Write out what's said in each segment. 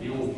You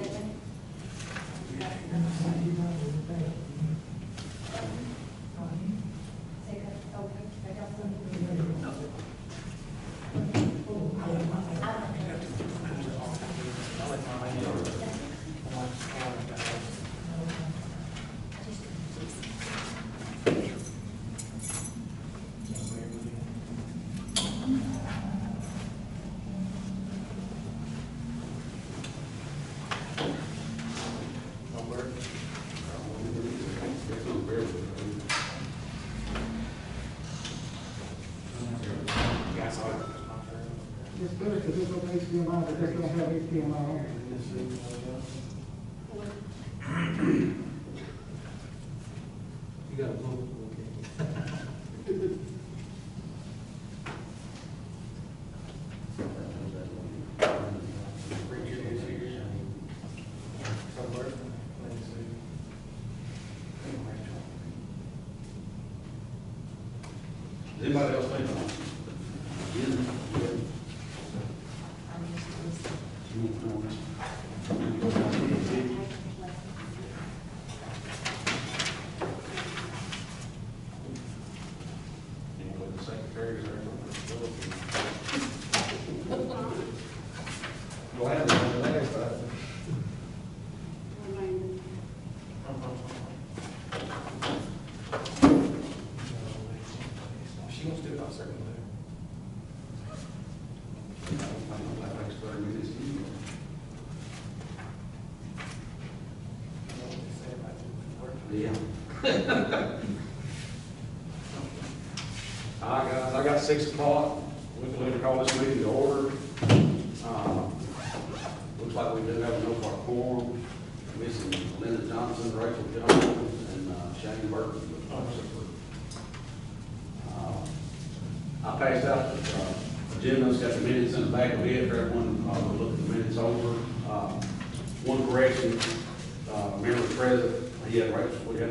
It's better because it's on HDMI, but they don't have HDMI on it. You got a move. Does anybody else think on it? Anyway, the secretary is there. Go ahead. She wants to do it on second there. That makes 30 minutes. Yeah. All right, guys, I got 6 o'clock. We're going to call this meeting to order. Looks like we do have no quorum. Missing Linda Johnson, Rachel Johnson, and Shane Burton. I passed out the agenda's got the minutes in the back of it for everyone to look the minutes over. One correction, members present, we had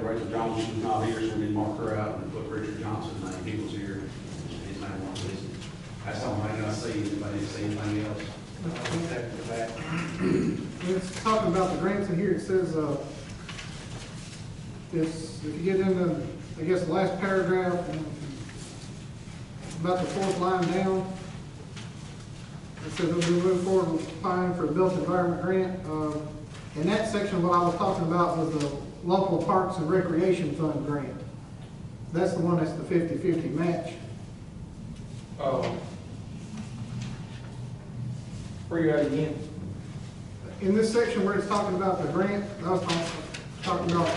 Rachel Johnson, who's not here, so we didn't mark her out and put Richard Johnson's name. He was here. His name wasn't listed. That's the only thing I see. Anybody see anything else? When it's talking about the grants in here, it says, if you get into, I guess, the last paragraph, about the 4th line down, it says that we move forward with applying for a built environment grant. In that section, what I was talking about was the local parks and recreation fund grant. That's the one that's the 50-50 match. Oh. Where you at again? In this section where it's talking about the grant, I was talking about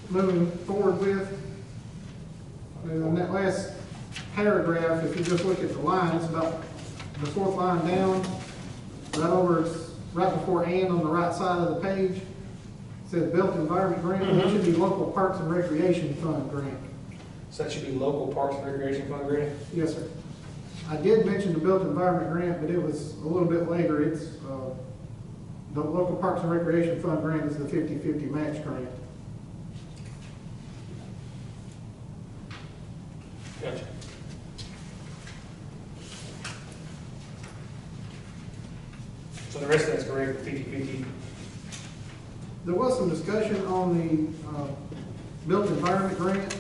moving forward with. And in that last paragraph, if you just look at the line, it's about the 4th line down, right before "and" on the right side of the page. It says built environment grant. It should be local parks and recreation fund grant. So that should be local parks and recreation fund grant? Yes, sir. I did mention the built environment grant, but it was a little bit later. It's the local parks and recreation fund grant is the 50-50 match grant. Gotcha. So the rest of that's correct, 50-50? There was some discussion on the built environment grant,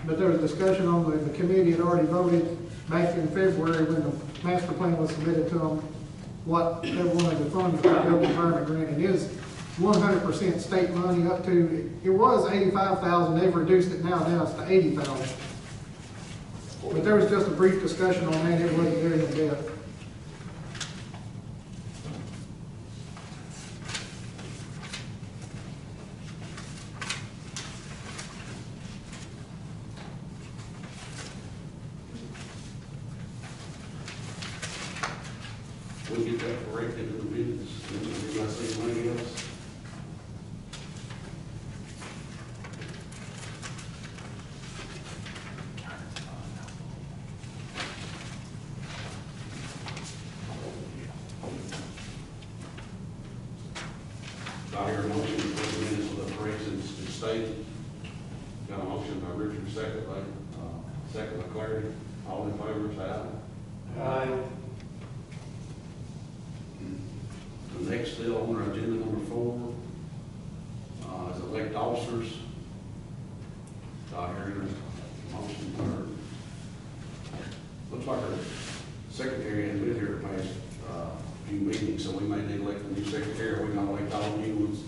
but there was discussion on the committee had already voted back in February when the master plan was submitted to them, what they wanted to fund for the built environment grant. It is 100% state money up to, it was $85,000, they've reduced it now to $80,000. But there was just a brief discussion on that, it wasn't very in depth. We'll get that corrected in the minutes. Anybody see anything else? I hear a motion for the minutes with the corrections stated. Got a motion by Richard, second by Clary. All in favor, say aye. Aye. The next still on our agenda number 4, is elect officers. Here, motion for, looks like our secretary has been here the past few meetings, so we may need to elect a new secretary. We're gonna elect all new ones.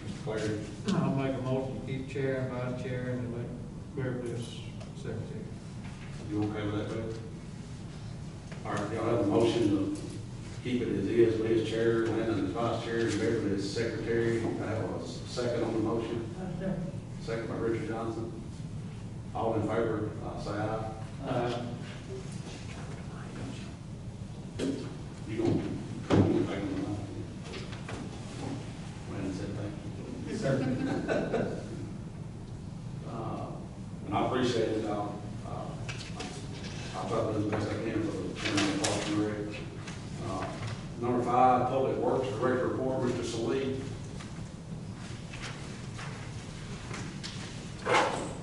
Mr. Clary? I'll make a motion to keep chair and vice chair and elect Beverly as secretary. You okay with that, Bill? All right, y'all have a motion to keep it as is, me as chair, Landon as vice chair, and Beverly as secretary. I have a second on the motion. Second by Richard Johnson. All in favor, say aye. You gonna take them tonight? Landon said thank you. Yes, sir. And I appreciate it. I'll try to do the best I can for the county Parks and Rec. Number 5, Public Works Director Report, Mr. Salee.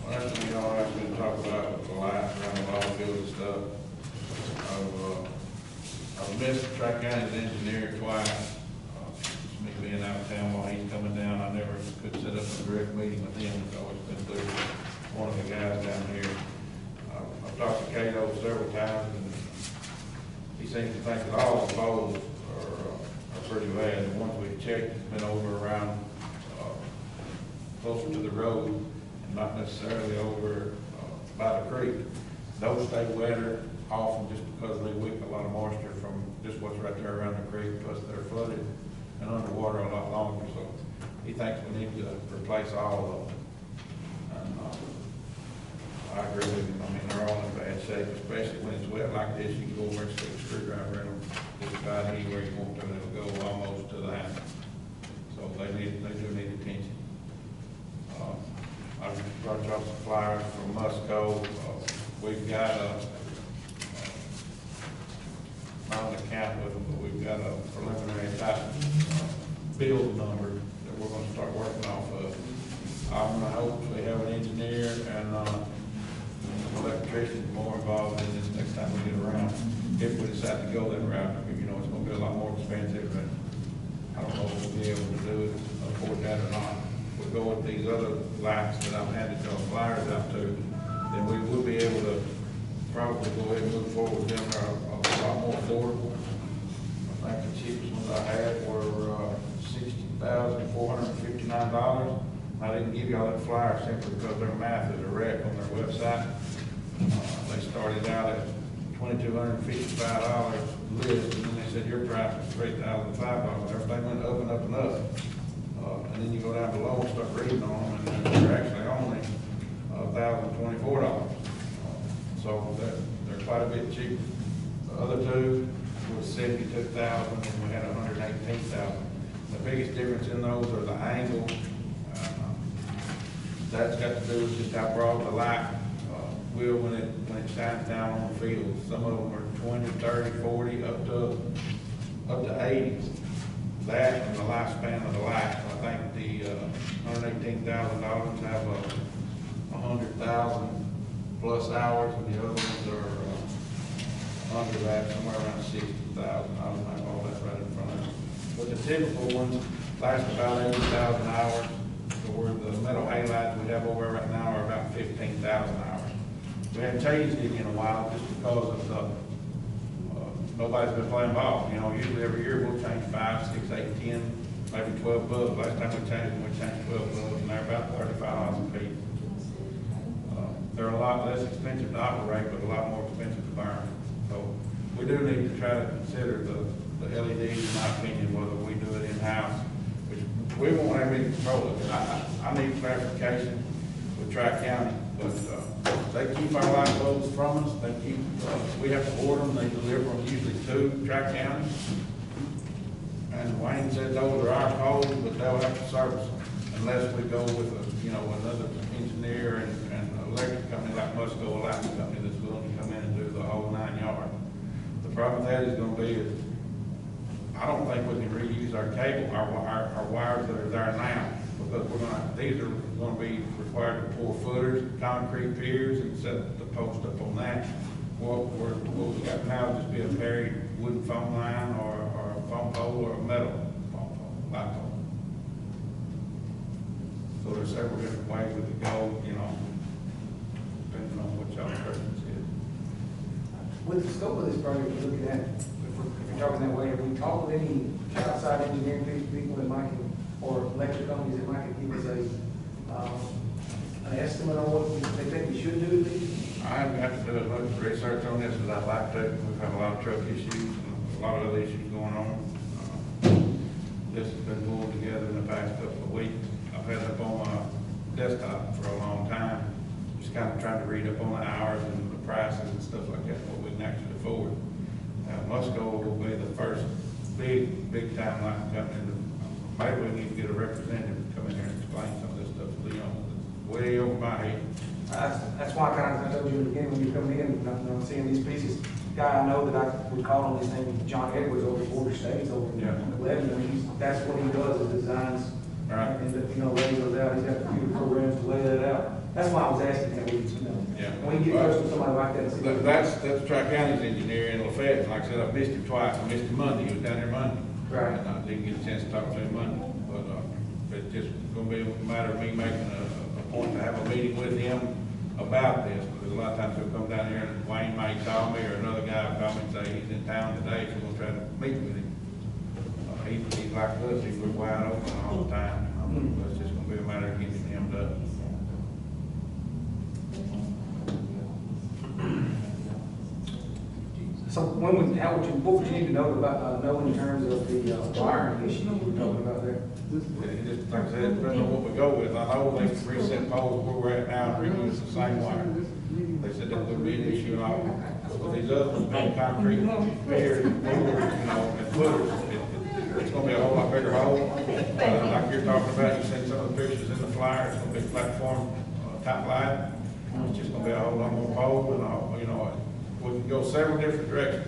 Last thing y'all asked me to talk about the lights around the ball field and stuff. I've missed Tri County's engineer twice. Me being out of town while he's coming down, I never could set up a direct meeting with him. It's always been through one of the guys down here. I've talked to Cato several times, and he seems to think that all the poles are pretty bad. The ones we've checked has been over around closer to the road, and not necessarily over by the creek. Those stay wetter often just because they wick a lot of moisture from just what's right there around the creek, plus they're flooded and underwater a lot longer. So he thinks we need to replace all of them. And I agree with him. I mean, they're all in bad shape, especially when it's wet like this. You can go over and stick a screwdriver in them just about anywhere you want to, and it'll go almost to the handle. So they do need attention. I've brought y'all some flyers from Musco. We've got not an account with them, but we've got a preliminary type build number that we're going to start working off of. I'm going to hopefully have an engineer and an electrician more involved in this next time we get around. If we decide to go that route, you know, it's going to be a lot more expensive, and I don't know if we'll be able to do it, afford that or not. If we go with these other lights that I've handed y'all flyers out to, then we will be able to probably go ahead and move forward with them. They're a lot more affordable. I think the cheapest ones I had were $60,459. I didn't give y'all that flyer simply because their math is a wreck on their website. They started out at $2,255 list, and then they said your price was $3,005. Everything went up and up and up. And then you go down below and start reading on them, and they're actually only $1,024. So they're quite a bit cheaper. The other two was $72,000, and we had $118,000. The biggest difference in those are the angle. That's got to do with just how broad the light will when it shines down on the field. Some of them are 20, 30, 40, up to 80. That and the lifespan of the light. I think the $118,000 have 100,000 plus hours, and the other ones are under that, somewhere around 60,000. I don't have all that right in front of me. But the typical ones last about 80,000 hours. Where the metal halides we have over right now are about 15,000 hours. We haven't changed it in a while just because of the nobody's been playing ball. You know, usually every year we'll change 5, 6, 8, 10, maybe 12 bulbs. Last time we changed 12 bulbs, and they're about $35 a piece. They're a lot less expensive to operate, but a lot more expensive to burn. So we do need to try to consider the LEDs, in my opinion, whether we do it in-house. We won't have any control of it. I need clarification with Tri-County, but they keep our light bulbs from us. They keep, we have to order them. They deliver them usually to Tri-County. And Wayne said those are our poles, but they'll have to service them unless we go with another engineer and an electric company like Musco Electric Company that's willing to come in and do the whole 9 yards. The problem with that is going to be is I don't think we can reuse our cable, our wires that are there now, because these are going to be required to pour footers, concrete piers, and set the post up on that. What we got now is just be a buried wooden phone line or several different ways we could go, you know, depending on what y'all's preference is. With the scope of this project we're looking at, if you're talking that way, have we talked with any outside engineering people that might, or electric companies that might give us an estimate on what they think we should do? I haven't got to do as much research on this as I'd like to. We've had a lot of truck issues and a lot of other issues going on. This has been pulled together in the past couple of weeks. I've had it up on my desktop for a long time, just kind of trying to read up on the hours and the prices and stuff like that, what we can actually afford. Musco will be the first big time lighting company. Maybe we need to get a representative to come in here and explain some of this stuff to Leon. It's way over my head. That's why I told you in the beginning when you come in, I'm seeing these pieces. Guy I know that I would call on his name, John Edwards, over at Border States, over in Lebanon. I mean, that's what he does, is designs, Right. and, you know, lays those out. He's got computer programs to lay that out. That's why I was asking that, you know. Yeah. When you get close to somebody like that. That's Tri-County's engineer in Lafayette. Like I said, I missed him twice. I missed him Monday. He was down there Monday. Right. And I didn't get a chance to talk to him Monday. But it's just gonna be a matter of me making a point to have a meeting with him about this, because a lot of times he'll come down here and Wayne might call me, or another guy will call me and say he's in town today, so we'll try to meet with him. He's like us, he's wide open all the time. It's just gonna be a matter of getting him done. So what would you need to know about, know in terms of the wiring issue you were talking about there? It just, like I said, depends on what we go with. I know they can reset poles where we're at now and reuse the same wire. They said that would be an issue and all. But these other ones being concrete, here, you know, and footers, it's gonna be a whole lot bigger hole. Like you're talking about, you seen some of the pictures in the flyer, it's gonna be platform, top light. It's just gonna be a whole lot more pole and all, you know, we can go several different directions.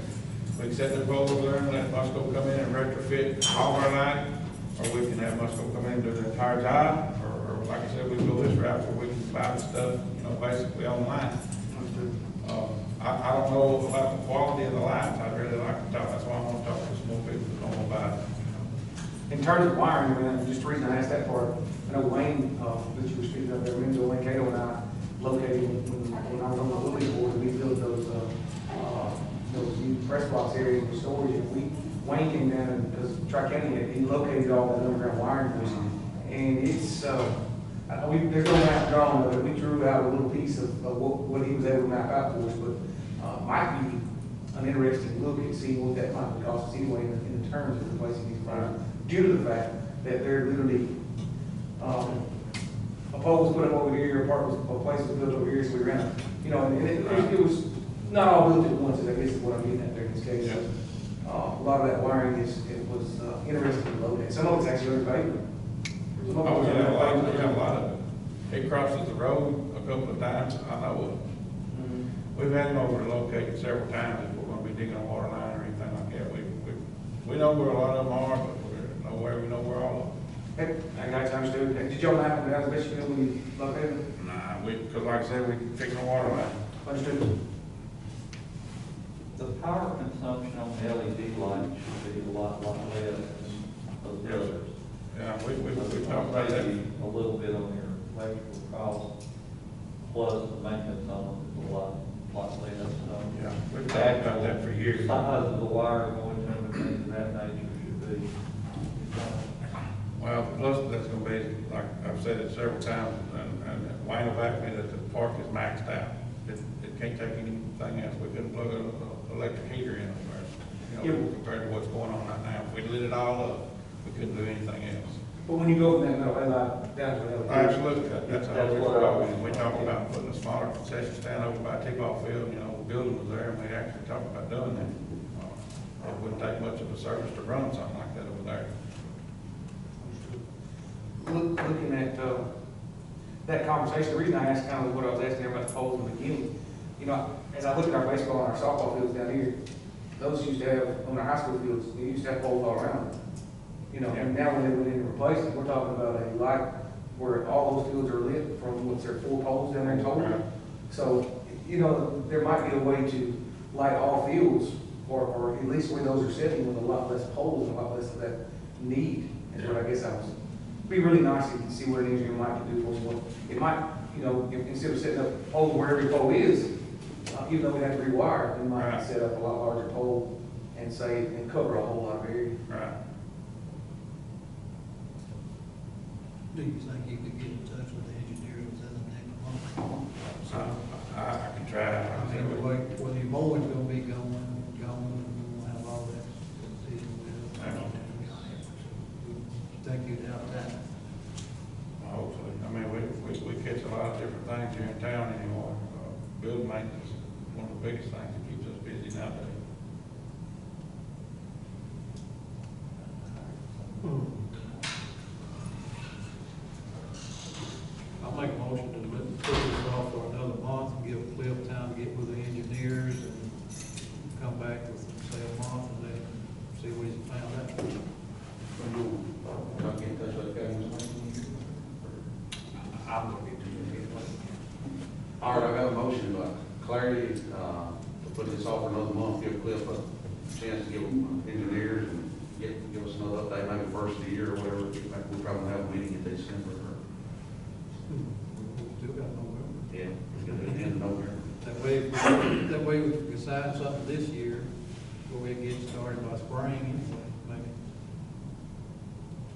We can set the pole over there and let Musco come in and retrofit all our lighting, or we can have Musco come in and do the entire job, or like I said, we can go this route where we can buy the stuff, you know, basically online. I don't know about the quality of the lights. I'd really like to talk, that's why I want to talk to some more people that know about it. In terms of wiring, I mean, just the reason I asked that part, I know Wayne, that you were speaking of there, Wayne Cato and I located when I was on the building board, we built those new press box areas for storage, and Wayne came down and, because Tri-County, he located all that underground wiring for us. And it's, there's no map drawn of it. We drew out a little piece of what he was able to map out for us, but might be an interesting look at seeing what that might cost us anyway in terms of replacing these wires, due to the fact that they're literally, a pole was put up over here, a place was built over here, so we ran it. You know, and it was not all built at once, I guess is what I'm getting at there in this case. Yeah. A lot of that wiring was interesting to look at. Some of it's actually under pavement. Some of Oh, it's yeah, under a lot pavement. of it. It crosses the road a couple of times, I know it. We've had him over to locate several times if we're gonna be digging a water line or anything like that. We know where a lot of them are, but we're nowhere, we know where all of them. Hey, I got you understood. Did y'all map them out as best you could when you located them? Nah, because like I said, we fixing a water line. Understood. The power consumption on LED lights should be a lot less than those Yes. others. Yeah, we talked about that. Maybe a little bit on your electrical cost, plus the maintenance on it is a lot less. Yeah, we've talked about that for years. Size of the wire going in and things of that nature should be. Well, plus that's gonna be, like I've said it several times, and Wayne will back me that the park is maxed out. It can't take anything else. We couldn't plug an electric heater in there, you know, compared to what's going on right now. If we lit it all up, we couldn't do anything else. But when you go from that metal halide down to an LED. Absolutely, that's how That's we're what I was- going. We talked about putting a smaller concession stand over by T-ball field, you know, the building was there, and we actually talked about doing that. It wouldn't take much of a service to run something like that over there. Looking at that conversation, the reason I asked kind of what I was asking about the poles in the beginning, you know, as I look at our baseball and our softball fields down here, those used to have, on our high school fields, they used to have poles all around them. You know, and now when they went in and replaced it, we're talking about a light where all those fields are lit from, what's there, 4 poles down there total? So, you know, there might be a way to light all fields, or at least where those are sitting with a lot less poles and a lot less of that need, is what I guess I was be really nice to see what an engineer might do for us. It might, instead of setting up poles where every pole is, even though we have to rewire, we might Right. set up a lot larger pole and cover a whole lot of area. Right. Do you think you could get in touch with the engineers within the next month? I can try. I mean, whether your mowing's gonna be going, and we'll have all that to deal with. I know. Think you'd have that? Hopefully. I mean, we catch a lot of different things here in town anymore. Building maintenance is one of the biggest things that keeps us busy nowadays. I'll make a motion to put this off for another month, and give Cliff time to get with the engineers and come back with, say, a month, and then see what he's found out. I'll get in touch with that guy. I'm gonna get to it. All right, I got a motion by Clarity, to put this off for another month, give Cliff a chance to give them engineers and give us another update, maybe first of the year or whatever. We'll probably have a meeting in December. Still got November. Yeah, we're gonna do it in November. That way we can decide something this year, before we get started by spring anyway, maybe.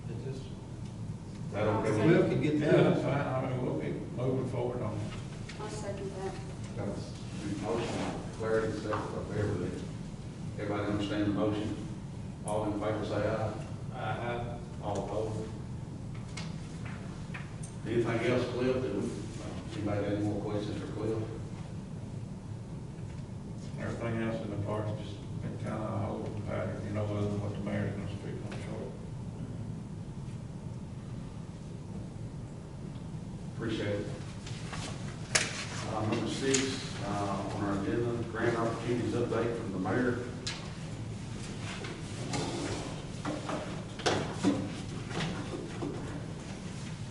It just, That okay with you? Cliff can get Yeah, through that's it. fine. I mean, we'll be moving forward on it. I'll second that. Got a motion, Clarity, second by Beverly. Everybody understand the motion? All in favor, say aye. All opposed? Anything else, Cliff, that anybody got any more questions for Cliff? Everything else in the park's just been kind of a holding pattern, other than what the mayor's gonna speak on short. Appreciate it. Number 6, on our agenda, grant opportunities update from the mayor.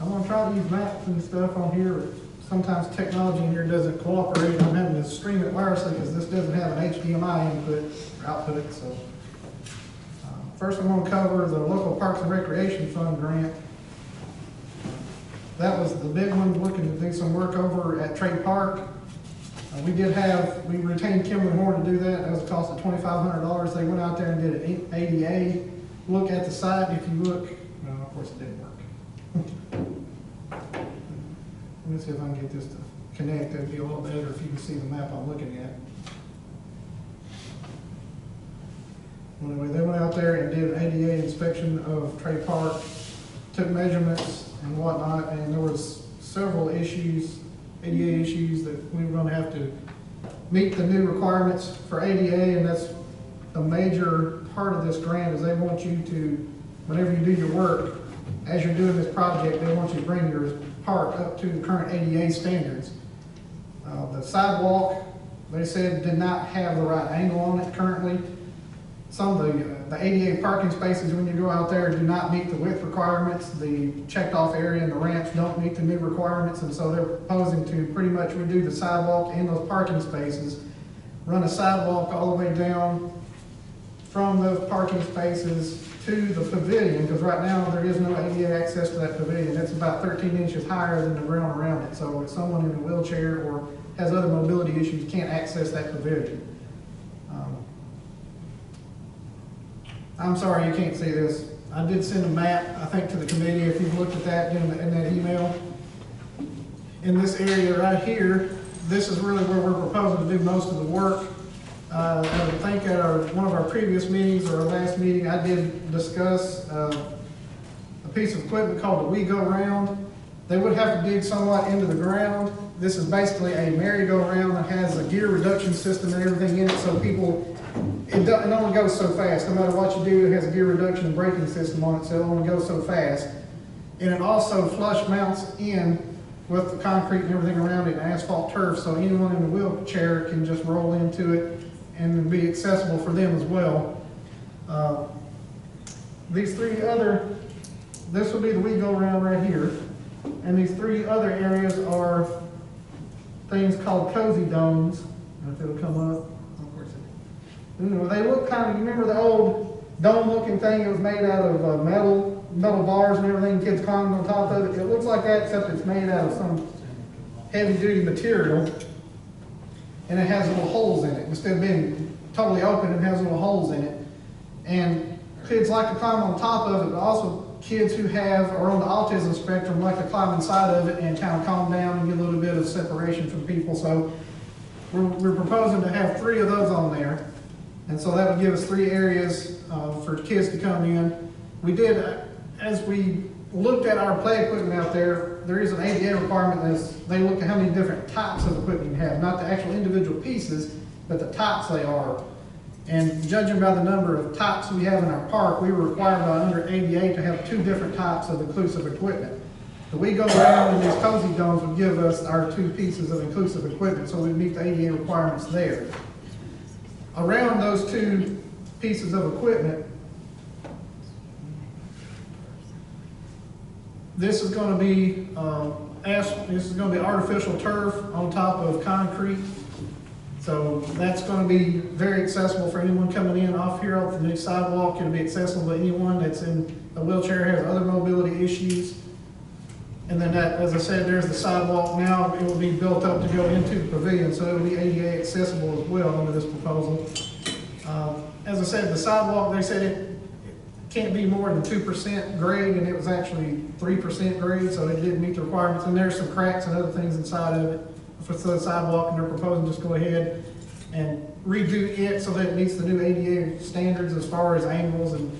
I'm gonna try to use maps and stuff on here, but sometimes technology in here doesn't cooperate. I'm having to stream it wirelessly because this doesn't have an HDMI input or output, so. First, I'm gonna cover the local Parks and Recreation Fund grant. That was the big one, looking to do some work over at Trade Park. We retained Kimberly Moore to do that. That was a cost of $2,500. They went out there and did an ADA look at the site. If you look, no, of course it didn't work. Let me see if I can get this to connect. That'd be a little better if you can see the map I'm looking at. Anyway, they went out there and did an ADA inspection of Trade Park, took measurements and whatnot, and there was several issues, ADA issues, that we were gonna have to meet the new requirements for ADA, and that's a major part of this grant, is they want you to, whenever you do your work, as you're doing this project, they want you to bring your park up to the current ADA standards. The sidewalk, they said, did not have the right angle on it currently. Some of the ADA parking spaces, when you go out there, do not meet the width requirements. The checked off area and the ramps don't meet the new requirements, and so they're proposing to pretty much redo the sidewalk in those parking spaces, run a sidewalk all the way down from those parking spaces to the pavilion, because right now there is no ADA access to that pavilion. It's about 13 inches higher than the ground around it, so if someone in a wheelchair or has other mobility issues can't access that pavilion. I'm sorry you can't see this. I did send a map, I think, to the committee, if you've looked at that in that email. In this area right here, this is really where we're proposing to do most of the work. I think at one of our previous meetings, or our last meeting, I did discuss a piece of equipment called the We-Go-Round. They would have to dig somewhat into the ground. This is basically a merry-go-round that has a gear reduction system and everything in it, so it only goes so fast. No matter what you do, it has a gear reduction and braking system on it, so it only goes so fast. And it also flush mounts in with the concrete and everything around it and asphalt turf, so anyone in a wheelchair can just roll into it and be accessible for them as well. This will be the We-Go-Round right here. And these 3 other areas are things called cozy domes. If it'll come up. Of course it. They look kind of, you remember the old dome looking thing that was made out of metal metal bars and everything, kids climbing on top of it. It looks like that, except it's made out of some heavy-duty material, and it has little holes in it. Instead of being totally open, it has little holes in it. And kids like to climb on top of it, but also kids who are on the autism spectrum like to climb inside of it and kind of calm down and get a little bit of separation from people. So we're proposing to have 3 of those on there. And so that would give us 3 areas for kids to come in. We did, as we looked at our play equipment out there, there is an ADA requirement that they look at how many different types of equipment you have, not the actual individual pieces, but the types they are. And judging by the number of types we have in our park, we were required by under ADA to have 2 different types of inclusive equipment. The We Go Around and these cozy domes would give us our 2 pieces of inclusive equipment, so we meet the ADA requirements there. Around those 2 pieces of equipment, this is going to be artificial turf on top of concrete. So that's going to be very accessible for anyone coming in off here off the new sidewalk. It'll be accessible to anyone that's in a wheelchair, has other mobility issues. And then that, as I said, there's the sidewalk now. It will be built up to go into the pavilion, so it will be ADA accessible as well under this proposal. As I said, the sidewalk, they said it can't be more than 2% grade, and it was actually 3% grade, so it didn't meet the requirements. And there's some cracks and other things inside of it for the sidewalk, and they're proposing just go ahead and redo it so that it meets the new ADA standards as far as angles and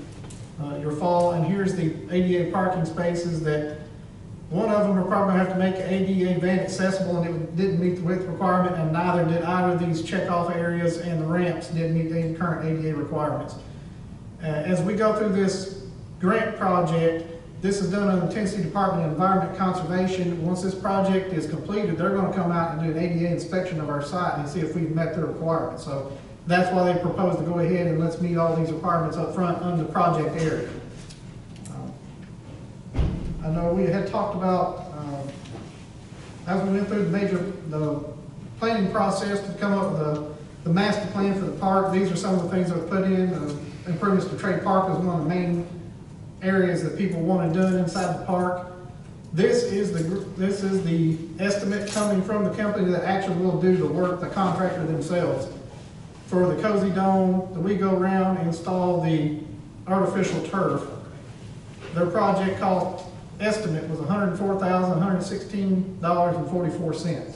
your fall. And here's the ADA parking spaces that one of them are probably going to have to make ADA van accessible, and it didn't meet the width requirement, and neither did either of these check-off areas, and the ramps didn't meet the current ADA requirements. As we go through this grant project, this is done under the Tennessee Department of Environment Conservation. Once this project is completed, they're going to come out and do an ADA inspection of our site and see if we've met their requirements. So that's why they propose to go ahead and let's meet all these requirements up front on the project area. I know we had talked about, as we went through the planning process to come up with the master plan for the park, these are some of the things that were put in. Improvements to Trade Park is one of the main areas that people wanted done inside the park. This is the estimate coming from the company that actually will do the work, the contractor themselves. For the cozy dome, the We Go Round, install the artificial turf. Their project cost estimate was $104,116.44.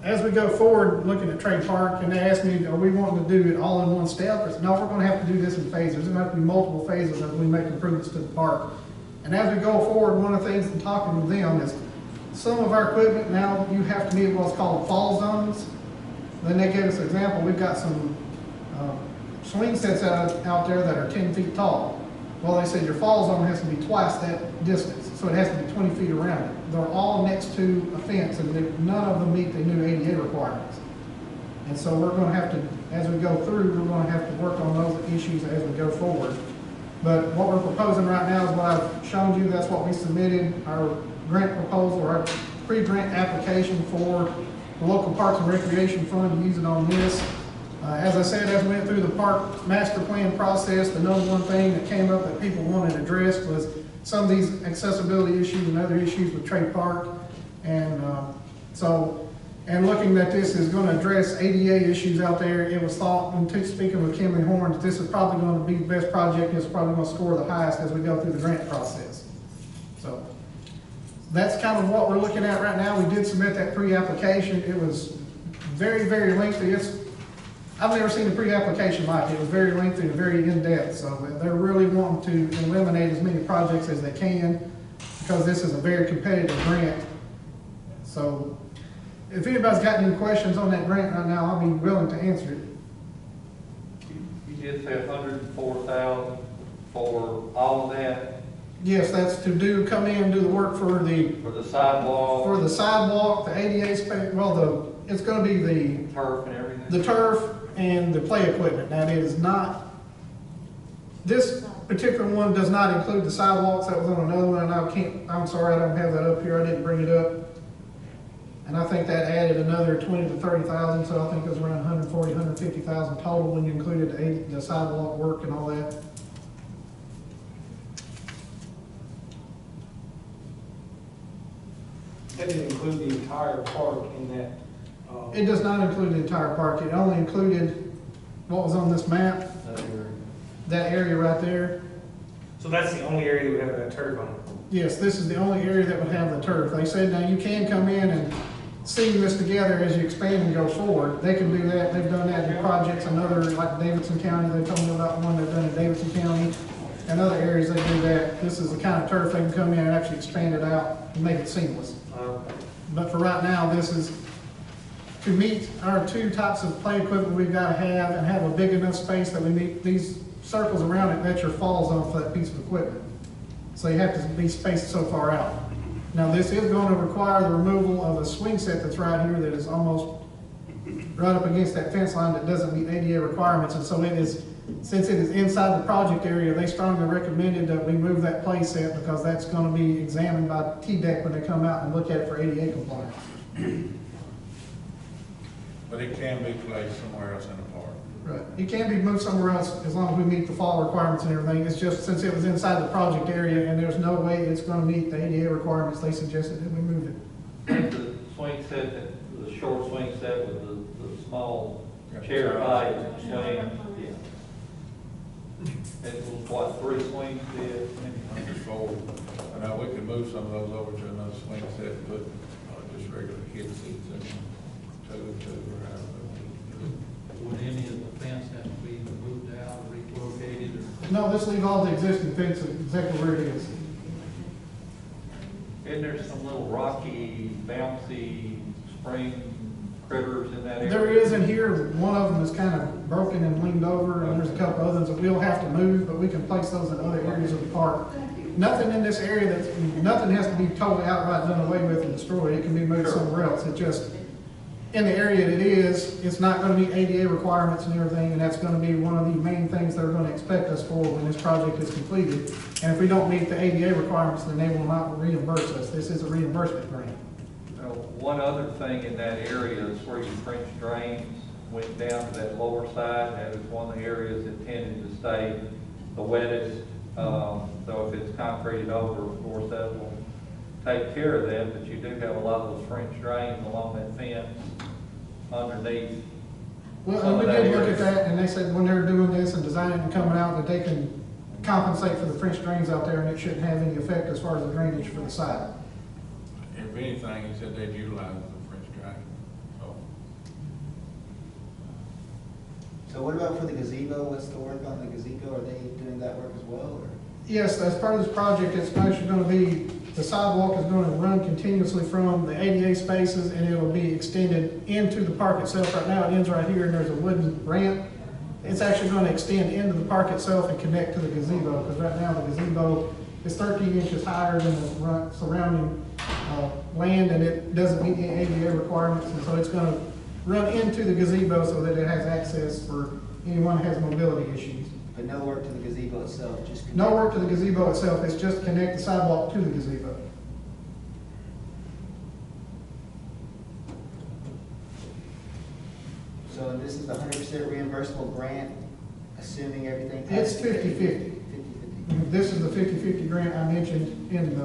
As we go forward looking at Trade Park, and they asked me, are we wanting to do it all in one step? I said, no, we're going to have to do this in phases. There's going to have to be multiple phases as we make improvements to the park. And as we go forward, one of the things in talking to them is some of our equipment now, you have to meet what's called fall zones. Then they gave us an example. We've got some swing sets out there that are 10 feet tall. Well, they said your fall zone has to be twice that distance, so it has to be 20 feet around it. They're all next to a fence, and none of them meet the new ADA requirements. And so we're going to have to, as we go through, we're going to have to work on those issues as we go forward. But what we're proposing right now is what I've shown you. That's what we submitted, our grant proposal, or our pre-grant application for the local Parks and Recreation Fund to use it on this. As I said, as we went through the park master plan process, the number one thing that came up that people wanted addressed was some of these accessibility issues and other issues with Trade Park. And and looking that this is going to address ADA issues out there, it was thought, and speaking with Kimberly Horn, that this is probably going to be the best project, and it's probably going to score the highest as we go through the grant process. So that's kind of what we're looking at right now. We did submit that pre-application. It was very, very lengthy. I've never seen a pre-application like it. It was very lengthy and very in-depth. So they're really wanting to eliminate as many projects as they can because this is a very competitive grant. So if anybody's got any questions on that grant right now, I'll be willing to answer it. You did say 104,000 for all of that? Yes, that's to come in and do the work for the sidewalk. For the sidewalk, the ADA space. Well, it's going to be the turf and everything. The turf and the play equipment. Now, it is not. This particular one does not include the sidewalks. That was on another one, and I'm sorry, I don't have that up here. I didn't bring it up. And I think that added another 20 to 30,000, so I think it was around 140, 150,000 total when you included the sidewalk work and all that. That didn't include the entire park in that. It does not include the entire park. It only included what was on this map, That area. that area right there. So that's the only area that would have that turf on it. Yes, this is the only area that would have the turf. They said now you can come in and seam this together as you expand and go forward. They can do that. They've done that in projects in other, like Davidson County. They told me about one they've done in Davidson County. And other areas they do that. This is the kind of turf they can come in and actually expand it out and make it seamless. But for right now, this is to meet our two types of play equipment we've got to have and have a big enough space that we meet these circles around it that your fall zone for that piece of equipment. So you have to be spaced so far out. Now this is going to require the removal of a swing set that's right here that is almost right up against that fence line that doesn't meet ADA requirements. And so it is, since it is inside the project area, they strongly recommended that we move that play set because that's going to be examined by T-DEC when they come out and look at it for ADA compliance. But it can be placed somewhere else in the park. Right. It can be moved somewhere else as long as we meet the fall requirements and everything. It's just since it was inside the project area and there's no way it's going to meet the ADA requirements, they suggested that we move it. The swing set, the short swing set with the small chair Yeah. height swing, yeah. It was what, 3 swings there? Under 4. I know we can move some of those over to another swing set, and put just regular kid seats in them, 2 and 2 or however. Would any of the fence have to be moved out or relocated or? No, let's leave all the existing fence exactly where it is. Isn't there some little rocky, bouncy spring critters in that area? There is in here, one of them is kind of broken and leaned over, and there's a couple others that we'll have to move, but we can place those in other areas of the park. Nothing in this area nothing has to be totally outright done away with and destroyed. It can be moved somewhere else. It just, in the area that it is, it's not going to meet ADA requirements and everything, and that's going to be one of the main things they're going to expect us for when this project is completed. And if we don't meet the ADA requirements, then they will not reimburse us. This is a reimbursement grant. One other thing in that area is where your French drains went down to that lower side. That is one of the areas that tended to stay the wettest. So if it's concreted over, of course, that will take care of that, but you do have a lot of those French drains along that fence underneath. Well, some and we of that did look area. at that, and they said when they're doing this and designing and coming out, that they can compensate for the French drains out there, and it shouldn't have any effect as far as the drainage for the site. If anything, he said they'd utilize the French drain, so. So what about for the gazebo? What's the work on the gazebo? Are they doing that work as well, or? Yes, as part of this project, it's actually going to be, the sidewalk is going to run continuously from the ADA spaces, and it will be extended into the park itself. Right now, it ends right here, and there's a wooden ramp. It's actually going to extend into the park itself and connect to the gazebo, because right now the gazebo is 13 inches higher than the surrounding land, and it doesn't meet the ADA requirements, and so it's going to run into the gazebo so that it has access for anyone who has mobility issues. But no work to the gazebo itself, just. No work to the gazebo itself, it's just connect the sidewalk to the gazebo. So this is the 100% reimbursable grant, assuming everything. It's passes? 50-50. 50-50. This is the 50-50 grant I mentioned in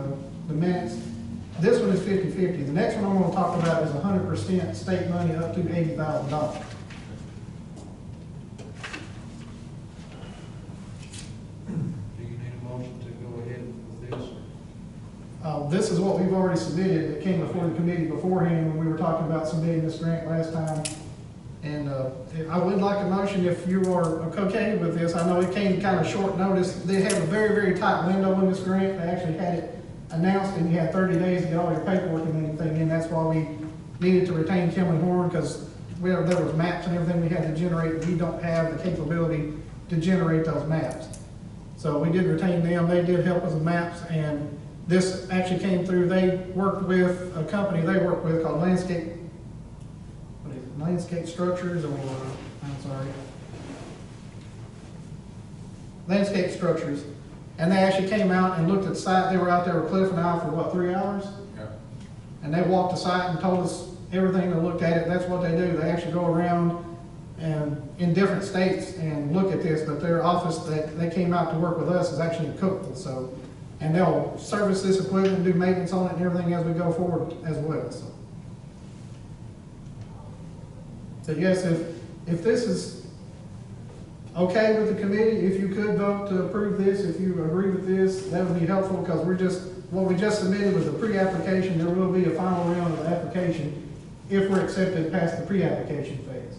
the minutes. This one is 50-50. The next one I'm gonna talk about is 100% state money up to $80,000. Do you need a motion to go ahead with this? This is what we've already submitted. It came before the committee beforehand when we were talking about submitting this grant last time. And I would like a motion if you are okay with this. I know it came kind of short notice. They have a very, very tight window in this grant. They actually had it announced and you had 30 days to get all your paperwork and anything in. That's why we needed to retain Kimley Horn, because there was maps and everything we had to generate. We don't have the capability to generate those maps. So we did retain them. They did help us with maps, and this actually came through. They worked with a company they work with called Landscape Structures, or I'm sorry, Landscape Structures. And they actually came out and looked at the site. They were out there with Cliff and I for what, 3 hours? Yeah. And they walked the site and told us everything and looked at it. That's what they do. They actually go around and in different states and look at this, but their office that they came out to work with us is actually in Cookville. So, And they'll service this equipment, do maintenance on it and everything as we go forward as well, so. So yes, if this is okay with the committee, if you could vote to approve this, if you agree with this, that would be helpful, because what we just submitted was a pre-application. There will be a final round of the application if we're accepted past the pre-application phase.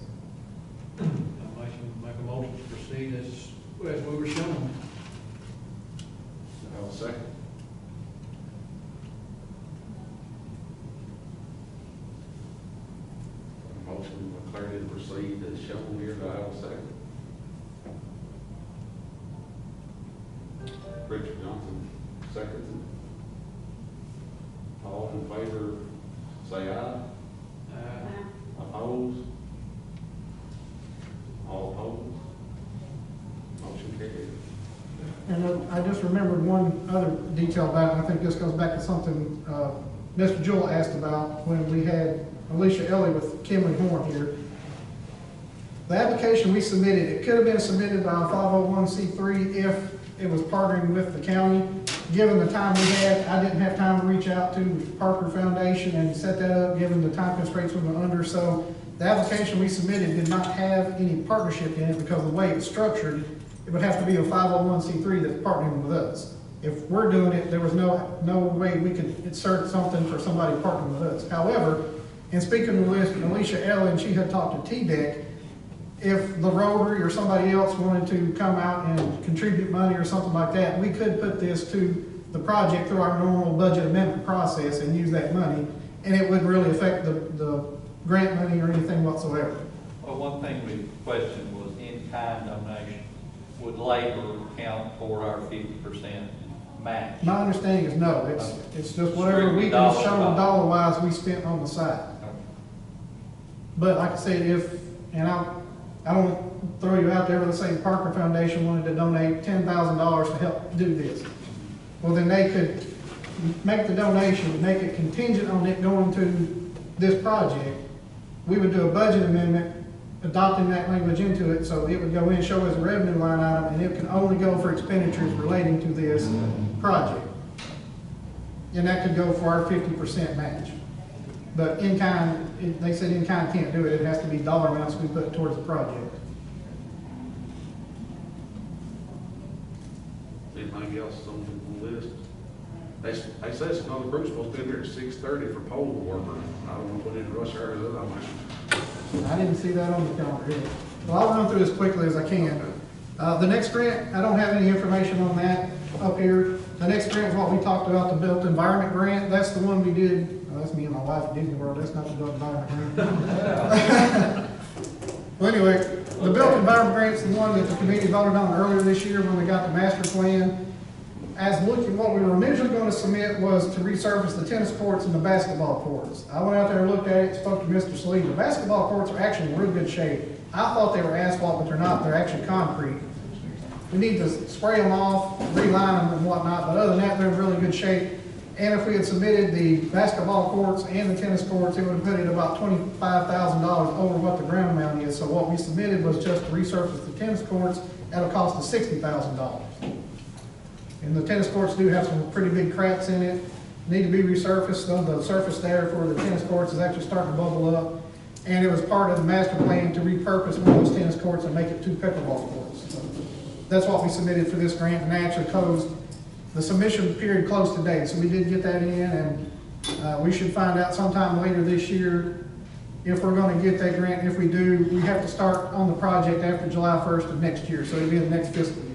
Make a motion to proceed as we were shown. I'll second. Motion with clarity to proceed as shown here, do I have a second? Richard Johnson, second. All in favor, say aye. Opposed? All opposed? Motion carried. And I just remembered one other detail about it. I think this goes back to something Mr. Jewell asked about when we had Alicia Ellie with Kimley Horn here. The application we submitted, it could have been submitted by a 501c3 if it was partnering with the county. Given the time we had, I didn't have time to reach out to Parker Foundation and set that up, given the time constraints we were under. So the application we submitted did not have any partnership in it, because of the way it's structured, it would have to be a 501c3 that's partnering with us. If we're doing it, there was no way we could insert something for somebody partnering with us. However, in speaking with Alicia Ellen, she had talked to TDEC. If the Rotary or somebody else wanted to come out and contribute money or something like that, we could put this to the project through our normal budget amendment process and use that money, and it wouldn't really affect the grant money or anything whatsoever. Well, one thing we questioned was in-kind donation. Would labor count toward our 50% match? My understanding is no. It's just whatever we can show dollar-wise we spent on the site. But like I said, and I don't throw you out there with the same Parker Foundation wanted to donate $10,000 to help do this. Well, then they could make the donation, make it contingent on it going to this project. We would do a budget amendment, adopting that language into it, so it would go in, show as a revenue line item, and it can only go for expenditures relating to this project. And that could go for our 50% match. But in kind, they said in kind can't do it. It has to be dollar amounts we put towards the project. Anything else on the list? They said another group's supposed to be here at 6:30 for poll worker. I don't know if we need to rush hours of that. I didn't see that on the calendar either. Well, I'll run through as quickly as I can. The next grant, I don't have any information on that up here. The next grant is what we talked about, the Built Environment Grant. That's the one we did. That's me and my wife at Disney World. That's not the Built Environment Grant. Well, anyway, the Built Environment Grant is the one that the committee voted on earlier this year when we got the master plan. As looking, what we were initially going to submit was to resurface the tennis courts and the basketball courts. I went out there and looked at it, spoke to Mr. Salee. The basketball courts are actually in real good shape. I thought they were asphalt, but they're not. They're actually concrete. We need to spray them off, reline them and whatnot, but other than that, they're in really good shape. And if we had submitted the basketball courts and the tennis courts, it would have put it about $25,000 over what the grant amount is. So what we submitted was just to resurface the tennis courts at a cost of $60,000. And the tennis courts do have some pretty big cracks in it, need to be resurfaced. The surface there for the tennis courts is actually starting to bubble up. And it was part of the master plan to repurpose one of those tennis courts and make it 2 pickleball courts. So that's what we submitted for this grant, and they actually closed. The submission period closed today, so we did get that in, and we should find out sometime later this year if we're going to get that grant. If we do, we have to start on the project after July 1st of next year, so it'll be the next fiscal year.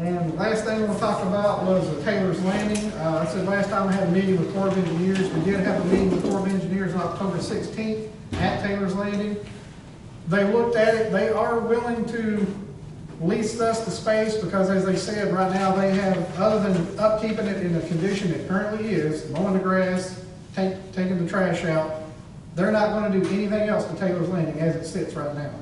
And the last thing we'll talk about was the Taylor's Landing. I said last time I had a meeting with Corps of Engineers. We did have a meeting with Corps of Engineers on October 16th at Taylor's Landing. They looked at it. They are willing to lease us the space because, as they said, right now they have, other than upkeeping it in the condition it currently is, mowing the grass, taking the trash out, they're not going to do anything else to Taylor's Landing as it sits right now.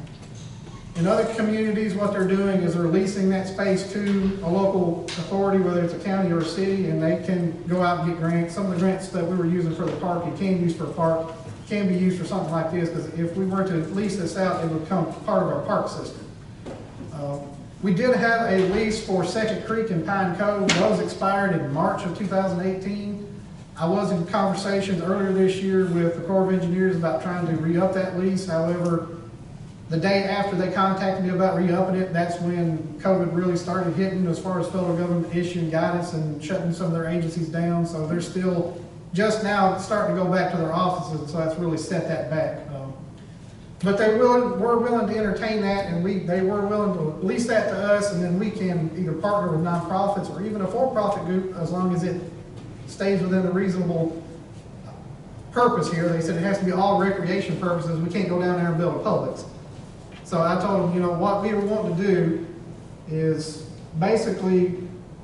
In other communities, what they're doing is they're leasing that space to a local authority, whether it's a county or a city, and they can go out and get grants. Some of the grants that we were using for the park, you can use for a park, can be used for something like this, because if we were to lease this out, it would become part of our park system. We did have a lease for Second Creek and Pine Cove. Those expired in March of 2018. I was in conversations earlier this year with the Corps of Engineers about trying to re-up that lease. However, the day after they contacted me about re-upping it, that's when COVID really started hitting as far as federal government issuing guidance and shutting some of their agencies down. So they're still just now starting to go back to their offices, so that's really set that back. But they were willing to entertain that, and they were willing to lease that to us, and then we can either partner with nonprofits or even a for-profit group as long as it stays within a reasonable purpose here. They said it has to be all recreation purposes. We can't go down there and build a Publix. So I told them, you know, what we were wanting to do is basically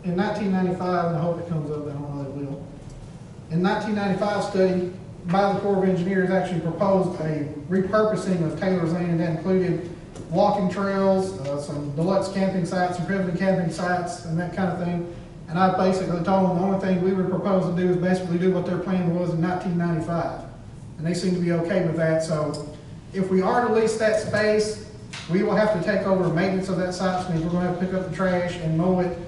in 1995, and I hope it comes up, I don't know if it will. In 1995 study by the Corps of Engineers actually proposed a repurposing of Taylor's Lane, and that included walking trails, some deluxe camping sites, some primitive camping sites, and that kind of thing. And I basically told them the only thing we would propose to do is basically do what their plan was in 1995. And they seem to be okay with that. So if we are to lease that space, we will have to take over maintenance of that site. So we're going to have to pick up the trash and mow it,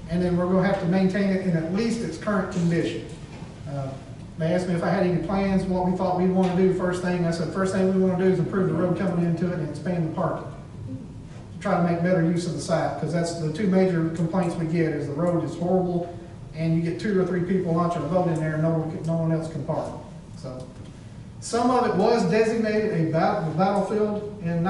and then we're going to have to maintain it in at least its current condition. They asked me if I had any plans, what we thought we'd want to do first thing. I said, first thing we want to do is improve the road coming into it and expand the parking. Try to make better use of the site, because that's the two major complaints we get is the road is horrible and you get 2 or 3 people launching a boat in there and no one else can park. So some of it was designated a battlefield in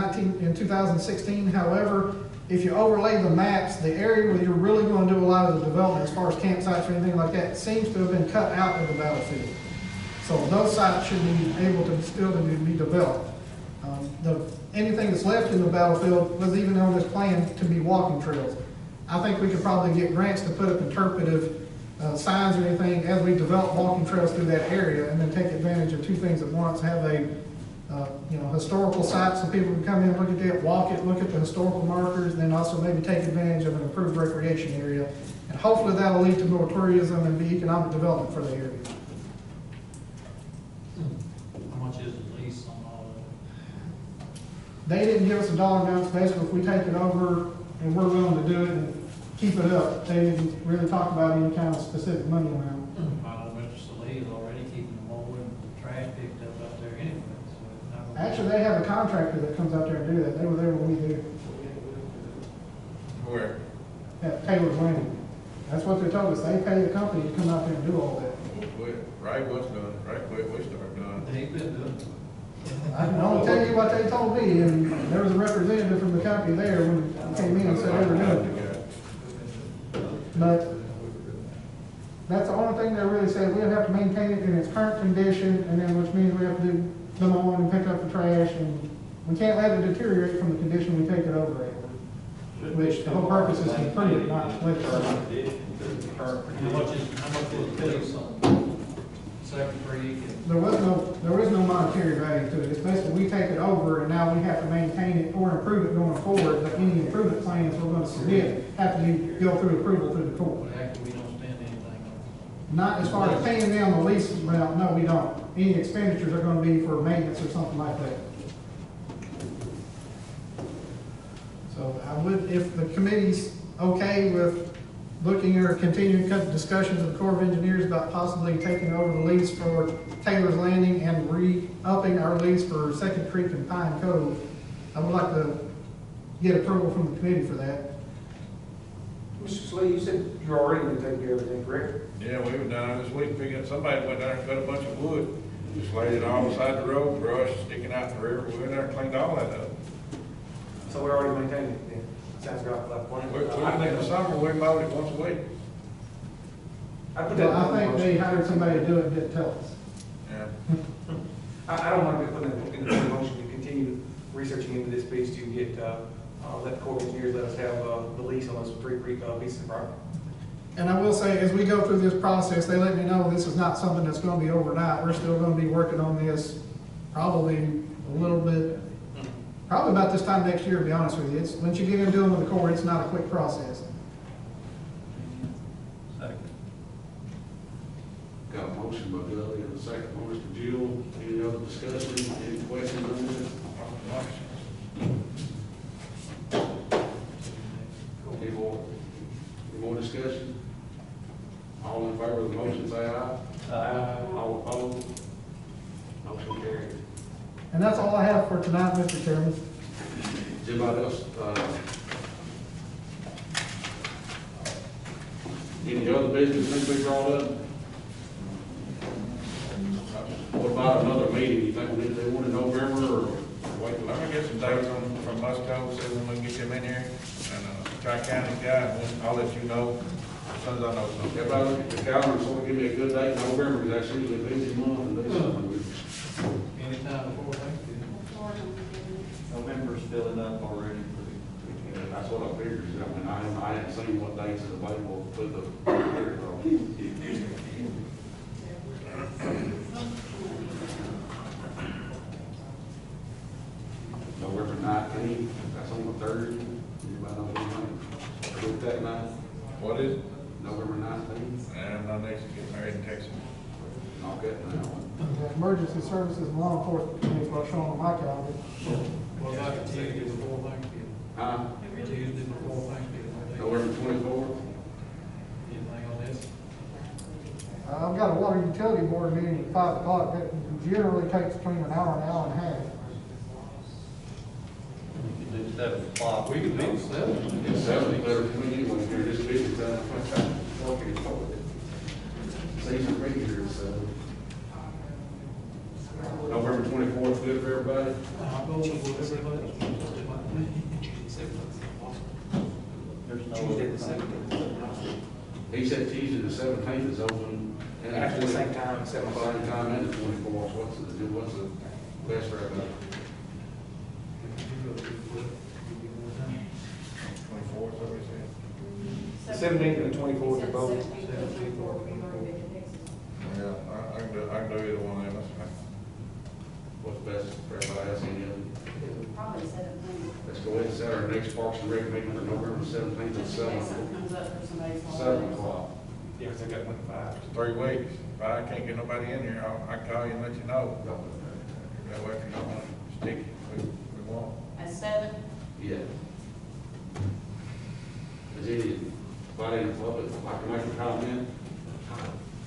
2016. However, if you overlay the maps, the area where you're really going to do a lot of the development as far as campsites or anything like that seems to have been cut out of the battlefield. So those sites should be able to still be developed. Anything that's left in the battlefield was even on this plan to be walking trails. I think we could probably get grants to put up interpretive signs or anything as we develop walking trails through that area, and then take advantage of two things at once. Have a historical site so people can come in, look at that, walk it, look at the historical markers, and then also maybe take advantage of an improved recreation area. And hopefully that'll lead to more tourism and be economic development for the area. How much is the lease on all of it? They didn't give us a dollar amount. Basically, if we take it over and we're willing to do it and keep it up, they didn't really talk about any kind of specific money amount. I know Mr. Saleh is already keeping the mower and the trash picked up out there anyway, so it's not gonna. Actually, they have a contractor that comes out there and do that. They were there when we did Where? at Taylor's Landing. That's what they told us. They pay the company to come out there and do all that. Right was done, right quick we started doing. They've been doing it. I can only tell you what they told me, and there was a representative from the company there when he came in and said they were doing it. But that's the only thing they really said. We'll have to maintain it in its current condition, and then which means we have to do the mowing and pick up the trash, and we can't let it deteriorate from the condition we take it over at. Which the whole purpose is to improve it, not let it. How much is the lease on Second Creek? There is no monetary value to it. It's basically we take it over and now we have to maintain it or improve it going forward. But any improvement plans we're going to submit have to go through approval through the court. But actually, we don't spend anything on Not as far as paying them the lease amount, no, we don't. Any expenditures are going to be for maintenance or something like that. So I would, if the committee's okay with looking or continuing discussions with the Corps of Engineers about possibly taking over the lease for Taylor's Landing and re-upping our lease for Second Creek and Pine Cove, I would like to get approval from the committee for that. Mr. Slee, you said you're already going to take care of everything, correct? Yeah, we were down this week picking up, somebody went down and cut a bunch of wood, just laid it all beside the road, brush sticking out in the river, we went there and cleaned all that up. So we're already maintaining it then? Sounds like a plan. In the summer, we mowed it once a week. I put that in Well, the I think they motion. hired somebody to do it and didn't tell us. Yeah. I don't want to put in the motion to continue researching into this piece to get, let the Corps of Engineers let us have the lease on those 3 pieces of property. And I will say, as we go through this process, they let me know this is not something that's going to be overnight. We're still going to be working on this probably a little bit, probably about this time next year, to be honest with you. It's, once you get into doing with the Corps, it's not a quick process. Second. Got a motion by Dudley and a second by Mr. Jewell. Any other discussion, any questions on this? discussion? All in favor of the motion, say aye. All opposed? Motion carried. And that's all I have for tonight, Mr. Chairman. Does anybody else, any other business need to be brought up? What about another meeting? You think we need to do one in November or wait? Let me get some dates from Musco, see when we can get them in here, and, Tri-County guy, and I'll let you know as soon as I know something. Everybody look at the calendar, so give me a good date in November, because that's usually a busy month and do something with it. Anytime before Thanksgiving. November's filling up already Yeah, that's what I figured. I mean, I hadn't seen what dates is available with the. November 19th, that's on the third. Anybody know anything? Book that night, What is it? November 19th. And my next to get married in Texas. Knock that down. The Emergency Services and Law Enforcement Committee, what's shown on my calendar. What about the Tuesday before Thanksgiving? Tuesday before Thanksgiving? November 24th. Anything on this? I've got a water utility board meeting at 5 o'clock, that generally takes between an hour and a half. You can do 7 o'clock. We could do 7. It's 7, better for me anyway, here this busy time. Working for it. Season regular, so. November 24th, good for everybody? I'll go with whatever it is. There's no Tuesday the 17th. He said Tuesday the 17th is open. And After the same time, 7 o'clock. Same time and the 24th, what's the best for everybody? 24th, is what we said. 17th and the 24th are both. Yeah, I can do either one of them, that's fine. What's best for everybody else in the Probably 17. Let's go ahead and set our next Parks and Rec meeting for November 17th at Something comes up for somebody's holiday. 7 o'clock. Yeah, because I got 5. It's 3 weeks. If I can't get nobody in here, I can call you and let you know. That way, if you don't want to stick, we won't. At 7? Yeah. Is anybody in the public like to make a comment?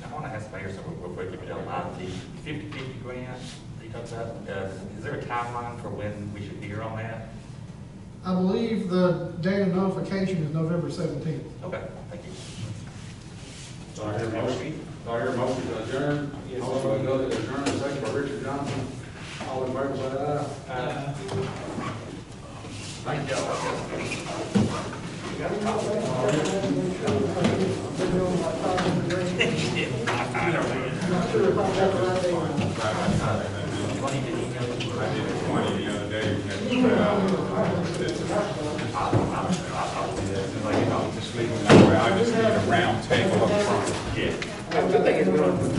I want to ask Mayor something real quick, if you don't mind. The 50/50 grant that you talked about, is there a timeline for when we should hear on that? I believe the date of notification is November 17th. Okay, thank you. Do I hear a motion? Do I hear a motion to adjourn? Yes. Motion by Doug to adjourn, second by Richard Johnson. All in favor, say aye. Thank Just leave them that way. I just need a round table up front. Yeah. I think it's going to put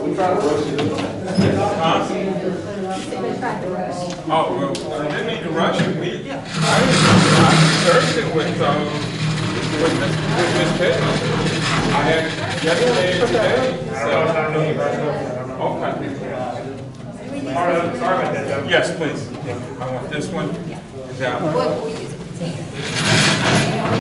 We try to rush it. Oh, well, I didn't need to rush it. I searched it with Ms. Petty. I had yesterday and today, so. Okay. Sorry about that, Joe. Yes, please. I want this one. Yeah. What will we use it for?